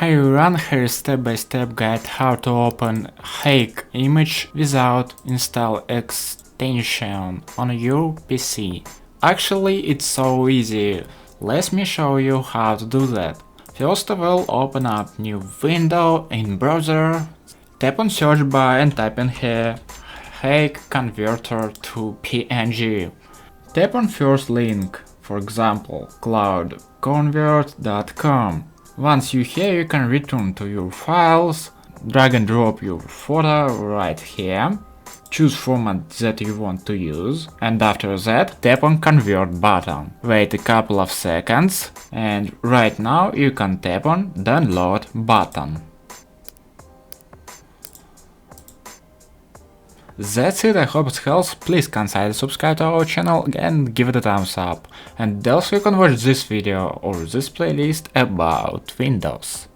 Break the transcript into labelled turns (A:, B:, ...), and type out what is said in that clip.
A: Hi everyone, here is step-by-step guide how to open Heic image without install extension on your PC. Actually, it's so easy. Let me show you how to do that. First of all, open up new window in browser, tap on search bar and type in here Heic converter to PNG. Tap on first link, for example, cloudconvert.com. Once you're here, you can return to your files, drag and drop your photo right here, choose format that you want to use, and after that tap on convert button. Wait a couple of seconds, and right now you can tap on download button. That's it, I hope it helps. Please consider subscribe to our channel and give it a thumbs up. And also you can watch this video or this playlist about Windows.